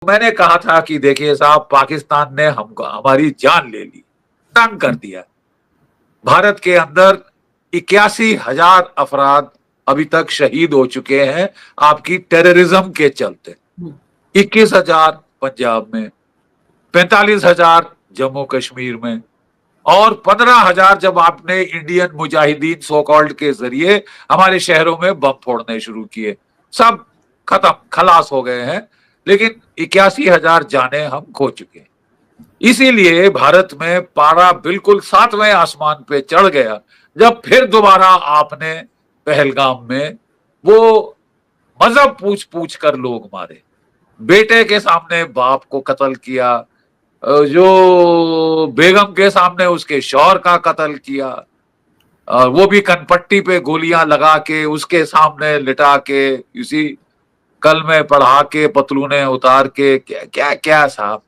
मैंने कहा था कि देखिए साहब, पाकिस्तान ने हमको हमारी जान ले ली, तंग कर दिया। भारत के अंदर 81,000 अफराद अभी तक शहीद हो चुके हैं आपकी टेररिज्म के चलते। 21,000 पंजाब में, 45,000 जम्मू कश्मीर में, और 15,000 जब आपने इंडियन मुजाहिदीन सो कॉल्ड के जरिए हमारे शहरों में बम फोड़ने शुरू किए, सब खत्म, खलास हो गए हैं। लेकिन 81,000 जाने हम खो चुके हैं। इसीलिए भारत में पारा बिल्कुल 7वें आसमान पे चढ़ गया जब फिर दोबारा आपने पहलगाम में वो मजहब पूछ पूछ कर लोग मारे, बेटे के सामने बाप को कत्ल किया, जो बेगम के सामने उसके शौहर का कत्ल किया, वो भी कनपट्टी पे गोलियां लगा के उसके सामने लिटा के, इसी कल में पढ़ा के पतलूने उतार के, क्या क्या क्या साहब।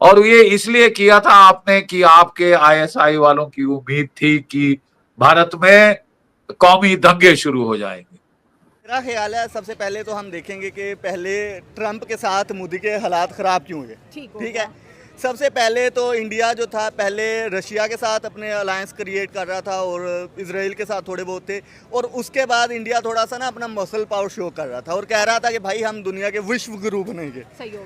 और ये इसलिए किया था आपने कि आपके आईएसआई वालों की उम्मीद थी कि भारत में कौमी दंगे शुरू हो जाएंगे। मेरा ख्याल है सबसे पहले तो हम देखेंगे कि पहले ट्रंप के साथ मोदी के हालात ख़राब क्यों हुए। ठीक है, सबसे पहले तो इंडिया जो था पहले रशिया के साथ अपने अलायंस क्रिएट कर रहा था और इजराइल के साथ थोड़े बहुत थे, और उसके बाद इंडिया थोड़ा सा ना अपना मसल पावर शो कर रहा था और कह रहा था कि भाई हम दुनिया के विश्व गुरु बनेंगे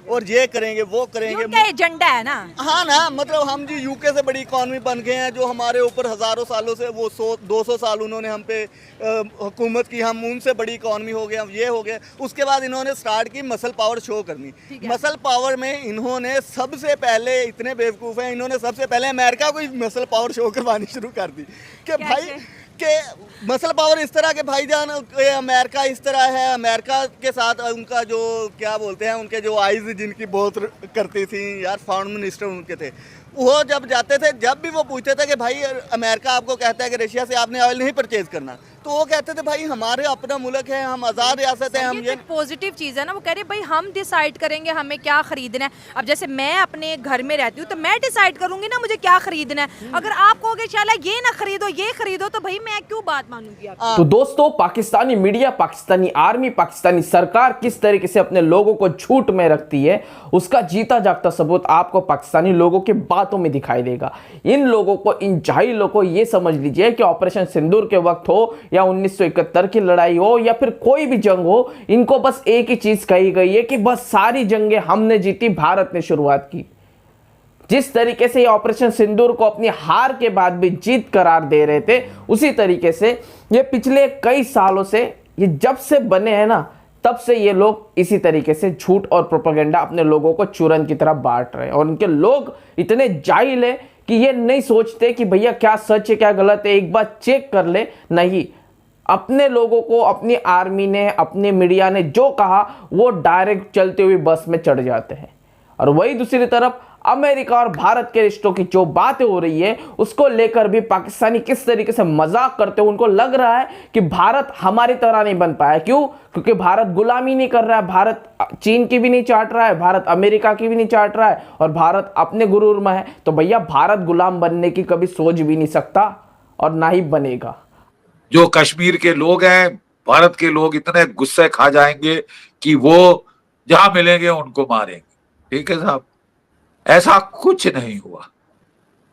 और ये करेंगे वो करेंगे। एजेंडा है ना। हाँ ना, मतलब हम जी यूके से बड़ी इकॉनमी बन गए हैं, जो हमारे ऊपर हज़ारों सालों से वो 100-200 साल उन्होंने हम पे हुकूमत की, हम उनसे बड़ी इकॉनमी हो गए, हम ये हो गए। उसके बाद इन्होंने स्टार्ट की मसल पावर शो करनी। मसल पावर में इन्होंने सबसे पहले, इतने बेवकूफ़ हैं, इन्होंने सबसे पहले अमेरिका को ही मसल पावर शो करवानी शुरू कर दी कि भाई के मसल पावर इस तरह के भाईजान, अमेरिका इस तरह है, अमेरिका के साथ उनका जो क्या बोलते हैं, उनके जो आइज़ जिनकी बहुत करती थी यार, फॉरेन मिनिस्टर उनके थे, वो जब जाते थे, जब भी वो पूछते थे कि भाई अमेरिका आपको कहता है कि रशिया से आपने ऑयल नहीं परचेज करना, तो वो कहते थे भाई हमारे अपना मुल्क है, हम आज़ाद रियासत है, हम ये पॉजिटिव चीज़ है ना। वो कह रहे भाई हम डिसाइड करेंगे हमें क्या खरीदना है। अब जैसे मैं अपने घर में रहती हूँ तो मैं डिसाइड करूंगी ना मुझे क्या खरीदना है। अगर आप कहोगे चला ये ना खरीदो ये खरीदो, तो भाई मैं क्यों बात मानूंगी आपकी। तो दोस्तों, पाकिस्तानी मीडिया, पाकिस्तानी आर्मी, पाकिस्तानी सरकार किस तरीके से अपने लोगों को झूठ में रखती है, उसका जीता जागता सबूत आपको पाकिस्तानी लोगों की बातों में दिखाई देगा। इन लोगों को, इन जाहिलों को ये समझ लीजिए कि ऑपरेशन सिंदूर के वक्त हो या 1971 की लड़ाई हो या फिर कोई भी जंग हो, इनको बस एक ही चीज कही गई है कि बस सारी जंगें हमने जीती, भारत ने शुरुआत की। जिस तरीके से ये ऑपरेशन सिंदूर को अपनी हार के बाद भी जीत करार दे रहे थे, उसी तरीके से ये पिछले कई सालों से, ये जब से बने हैं ना, तब से ये लोग इसी तरीके से झूठ और प्रोपेगेंडा अपने लोगों को चूरन की तरह बांट रहे हैं। और उनके लोग इतने जाहिल है कि ये नहीं सोचते कि भैया क्या सच है क्या गलत है, एक बार चेक कर ले। नहीं, अपने लोगों को अपनी आर्मी ने, अपने मीडिया ने जो कहा वो डायरेक्ट चलते हुए बस में चढ़ जाते हैं। और वही दूसरी तरफ अमेरिका और भारत के रिश्तों की जो बातें हो रही है, उसको लेकर भी पाकिस्तानी किस तरीके से मजाक करते हैं। उनको लग रहा है कि भारत हमारी तरह नहीं बन पाया। क्यों? क्योंकि भारत गुलामी नहीं कर रहा है, भारत चीन की भी नहीं चाट रहा है, भारत अमेरिका की भी नहीं चाट रहा है, और भारत अपने गुरूर में है। तो भैया भारत गुलाम बनने की कभी सोच भी नहीं सकता और ना ही बनेगा। जो कश्मीर के लोग हैं, भारत के लोग इतने गुस्से खा जाएंगे कि वो जहां मिलेंगे उनको मारेंगे। ठीक है साहब, ऐसा कुछ नहीं हुआ।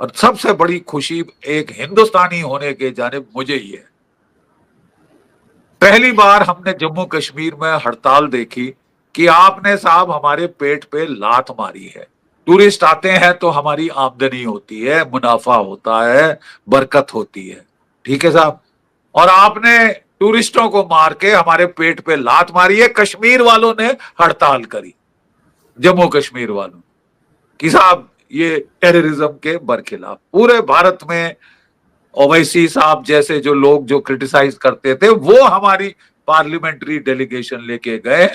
और सबसे बड़ी खुशी एक हिंदुस्तानी होने के जानिब मुझे ये है, पहली बार हमने जम्मू कश्मीर में हड़ताल देखी कि आपने साहब हमारे पेट पे लात मारी है। टूरिस्ट आते हैं तो हमारी आमदनी होती है, मुनाफा होता है, बरकत होती है। ठीक है साहब, और आपने टूरिस्टों को मार के हमारे पेट पे लात मारी है। कश्मीर वालों ने हड़ताल करी, जम्मू कश्मीर वालों कि साहब ये टेररिज्म के बरखिलाफ। पूरे भारत में ओवैसी साहब जैसे जो लोग जो क्रिटिसाइज करते थे, वो हमारी पार्लियामेंट्री डेलीगेशन लेके गए।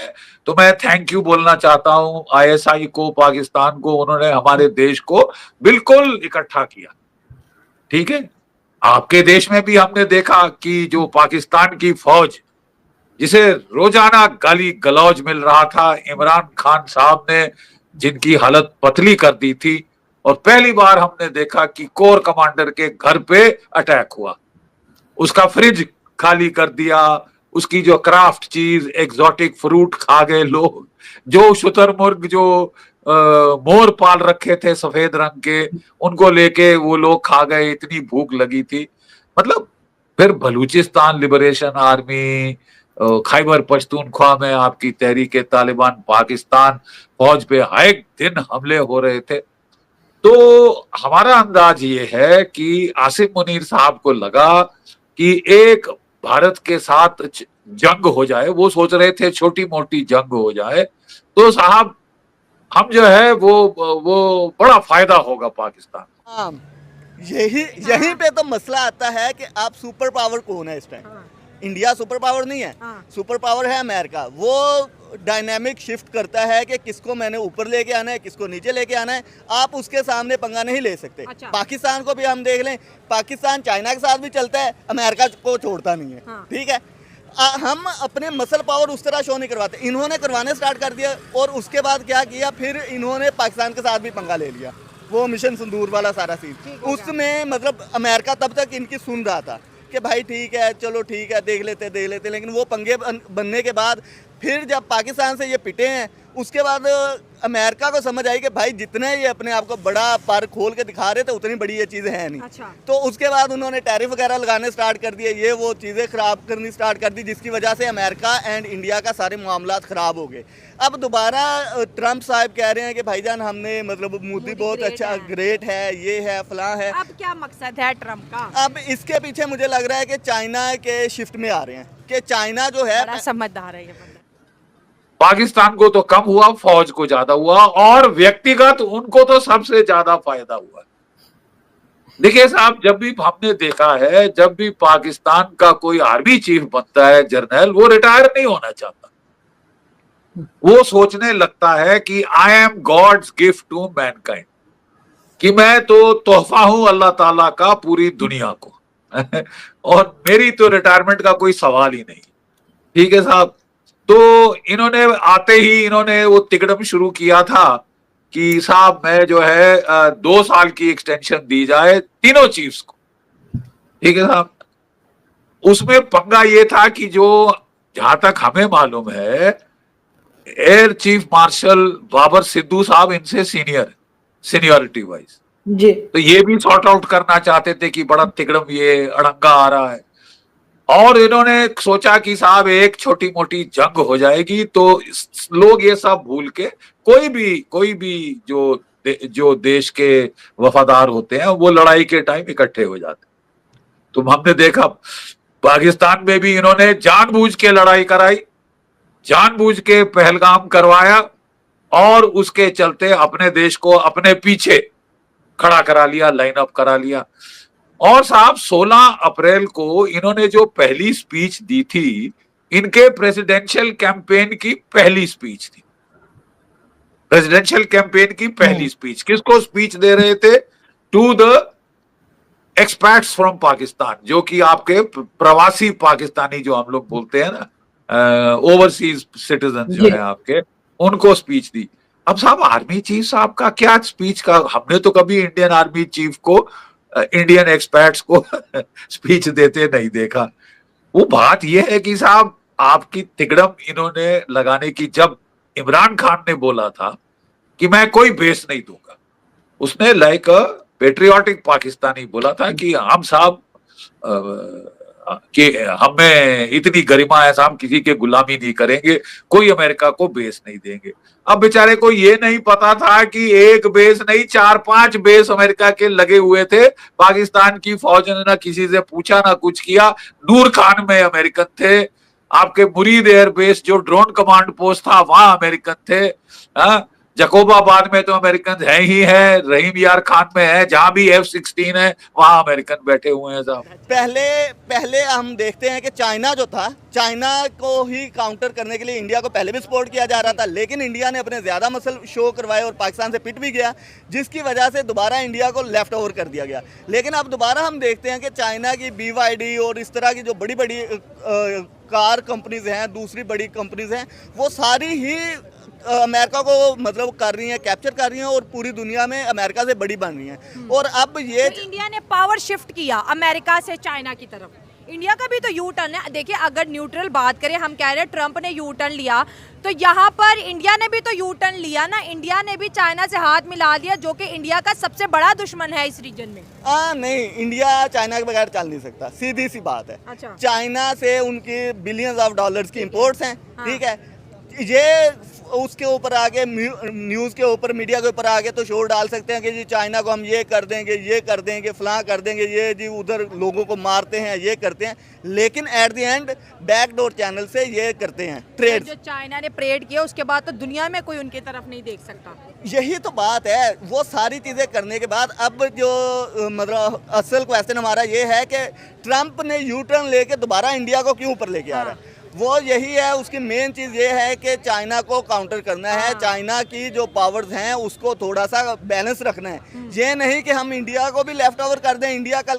तो मैं थैंक यू बोलना चाहता हूं आईएसआई को, पाकिस्तान को, उन्होंने हमारे देश को बिल्कुल इकट्ठा किया। ठीक है, आपके देश में भी हमने देखा कि जो पाकिस्तान की फौज, जिसे रोजाना गाली गलौज मिल रहा था, इमरान खान साहब ने जिनकी हालत पतली कर दी थी, और पहली बार हमने देखा कि कोर कमांडर के घर पे अटैक हुआ, उसका फ्रिज खाली कर दिया, उसकी जो क्राफ्ट चीज, एग्जॉटिक फ्रूट खा गए लोग, जो शुतुरमुर्ग जो मोर पाल रखे थे सफेद रंग के, उनको लेके वो लोग खा गए, इतनी भूख लगी थी। मतलब फिर बलूचिस्तान लिबरेशन आर्मी, खैबर पख्तूनख्वा में आपकी तहरीक तालिबान, पाकिस्तान फौज पे हर दिन हमले हो रहे थे। तो हमारा अंदाज ये है कि आसिफ मुनीर साहब को लगा कि एक भारत के साथ जंग हो जाए, वो सोच रहे थे छोटी मोटी जंग हो जाए, तो साहब हम जो है वो बड़ा फायदा होगा पाकिस्तान। हाँ, यहीं पे तो मसला आता है कि आप सुपर पावर कौन है इस टाइम। इंडिया सुपर पावर नहीं है, सुपर पावर है अमेरिका। वो डायनामिक शिफ्ट करता है कि किसको मैंने ऊपर लेके आना है, किसको नीचे लेके आना है। आप उसके सामने पंगा नहीं ले सकते। अच्छा। पाकिस्तान को भी हम देख लें, पाकिस्तान चाइना के साथ भी चलता है, अमेरिका को छोड़ता नहीं है। ठीक है, हम अपने मसल पावर उस तरह शो नहीं करवाते, इन्होंने करवाने स्टार्ट कर दिया। और उसके बाद क्या किया, फिर इन्होंने पाकिस्तान के साथ भी पंगा ले लिया, वो मिशन सिंदूर वाला सारा सीन। उसमें मतलब अमेरिका तब तक इनकी सुन रहा था कि भाई ठीक है, चलो ठीक है, देख लेते, लेकिन वो पंगे बनने के बाद फिर जब पाकिस्तान से ये पिटे हैं, उसके बाद अमेरिका को समझ आई कि भाई जितने ये अपने आप को बड़ा पर खोल के दिखा रहे थे, उतनी बड़ी ये चीज़ें हैं नहीं। अच्छा। तो उसके बाद उन्होंने टैरिफ वगैरह लगाने स्टार्ट कर दिए, ये वो चीज़ें ख़राब करनी स्टार्ट कर दी, जिसकी वजह से अमेरिका एंड इंडिया का सारे मामला ख़राब हो गए। अब दोबारा ट्रंप साहब कह रहे हैं कि भाईजान हमने मतलब मोदी बहुत अच्छा ग्रेट है, ये है फलां है। अब क्या मकसद है ट्रंप का? अब इसके पीछे मुझे लग रहा है कि चाइना के शिफ्ट में आ रहे हैं, कि चाइना जो है बड़ा समझदार है ये बंदा। पाकिस्तान को तो कम हुआ, फौज को ज्यादा हुआ, और व्यक्तिगत उनको तो सबसे ज्यादा फायदा हुआ। देखिए साहब, जब भी हमने देखा है, जब भी पाकिस्तान का कोई आर्मी चीफ बनता है, जर्नल, वो रिटायर नहीं होना चाहता। वो सोचने लगता है कि I am God's gift to mankind, कि मैं तो तोहफा हूं अल्लाह ताला का पूरी दुनिया को और मेरी तो रिटायरमेंट का कोई सवाल ही नहीं। ठीक है साहब, तो इन्होंने आते ही इन्होंने वो तिकड़म शुरू किया था कि साहब मैं जो है 2 साल की एक्सटेंशन दी जाए तीनों चीफ्स को। ठीक है साहब, उसमें पंगा ये था कि जो जहां तक हमें मालूम है, air chief marshal Babar Sidhu साहब इनसे सीनियरिटी वाइज जी, तो ये भी सॉर्ट आउट करना चाहते थे कि बड़ा तिकड़म ये अड़ंगा आ रहा है, और इन्होंने सोचा कि साहब एक छोटी मोटी जंग हो जाएगी तो लोग ये सब भूल के कोई भी जो देश के वफादार होते हैं वो लड़ाई के टाइम इकट्ठे हो जाते। तो हमने देखा पाकिस्तान में भी इन्होंने जानबूझ के लड़ाई कराई, जानबूझ के पहलगाम करवाया, और उसके चलते अपने देश को अपने पीछे खड़ा करा लिया, लाइन अप करा लिया। और साहब 16 अप्रैल को इन्होंने जो पहली स्पीच दी थी, इनके प्रेसिडेंशियल कैंपेन की पहली स्पीच थी। प्रेसिडेंशियल कैंपेन की पहली स्पीच किसको स्पीच दे रहे थे? To the expats from Pakistan, जो कि आपके प्रवासी पाकिस्तानी जो हम लोग बोलते हैं ना, ओवरसीज सिटीजन जो है आपके, उनको स्पीच दी। अब साहब आर्मी चीफ साहब का क्या स्पीच का, हमने तो कभी इंडियन आर्मी चीफ को, इंडियन एक्सपर्ट्स को स्पीच देते नहीं देखा। वो बात यह है कि साहब आपकी तिकड़म इन्होंने लगाने की, जब इमरान खान ने बोला था कि मैं कोई बेस नहीं दूंगा, उसने लाइक पेट्रियाटिक पाकिस्तानी बोला था कि हम साहब कि हमें इतनी गरिमा है साहब, किसी के गुलामी नहीं करेंगे, कोई अमेरिका को बेस नहीं देंगे। अब बेचारे को ये नहीं पता था कि एक बेस नहीं 4-5 बेस अमेरिका के लगे हुए थे। पाकिस्तान की फौज ने ना किसी से पूछा ना कुछ किया। नूर खान में अमेरिकन थे, आपके मुरीद एयर बेस जो ड्रोन कमांड पोस्ट था वहां अमेरिकन थे, जकोबाबाद में तो अमेरिकन है ही है, रहीम यार खान में है, जहां भी F-16 है वहां अमेरिकन बैठे हुए हैं साहब। पहले हम देखते हैं कि चाइना जो था, चाइना को ही काउंटर करने के लिए इंडिया को पहले भी सपोर्ट किया जा रहा था, लेकिन इंडिया ने अपने ज़्यादा मसल शो करवाए और पाकिस्तान से पिट भी गया, जिसकी वजह से दोबारा इंडिया को लेफ्ट ओवर कर दिया गया। लेकिन अब दोबारा हम देखते हैं कि चाइना की BYD और इस तरह की जो बड़ी बड़ी कार कंपनीज हैं, दूसरी बड़ी कंपनीज हैं, वो सारी ही अमेरिका को मतलब कर रही हैं, कैप्चर कर रही हैं, और पूरी दुनिया में अमेरिका से बड़ी बन रही हैं। और अब ये तो इंडिया ने पावर शिफ्ट किया अमेरिका से चाइना की तरफ, इंडिया का भी तो यू टर्न है। देखिए अगर न्यूट्रल बात करें, हम कह रहे हैं ट्रंप ने यू टर्न लिया, तो यहाँ पर इंडिया ने भी तो यू टर्न लिया ना। इंडिया ने भी चाइना से हाथ मिला दिया, जो कि इंडिया का सबसे बड़ा दुश्मन है इस रीजन में। नहीं, इंडिया चाइना के बगैर चल नहीं सकता, सीधी सी बात है। अच्छा। चाइना से उनकी बिलियंस ऑफ डॉलर्स की इंपोर्ट्स हैं, ठीक है। ये उसके ऊपर आगे न्यूज़ के ऊपर, मीडिया के ऊपर आगे तो शोर डाल सकते हैं कि जी चाइना को हम ये कर देंगे, फलां कर देंगे, ये जी उधर लोगों को मारते हैं, ये करते हैं, लेकिन at the end backdoor channel से ये करते हैं ट्रेड। जो चाइना ने परेड किया उसके बाद तो दुनिया में कोई उनकी तरफ नहीं देख सकता। यही तो बात है। वो सारी चीज़ें करने के बाद अब जो मतलब असल क्वेश्चन हमारा ये है कि ट्रंप ने यू टर्न लेके दोबारा इंडिया को क्यों ऊपर लेके आ रहा है। वो यही है, उसकी मेन चीज़ ये है कि चाइना को काउंटर करना है, चाइना की जो पावर्स हैं उसको थोड़ा सा बैलेंस रखना है। ये नहीं कि हम इंडिया को भी लेफ्ट ओवर कर दें। इंडिया कल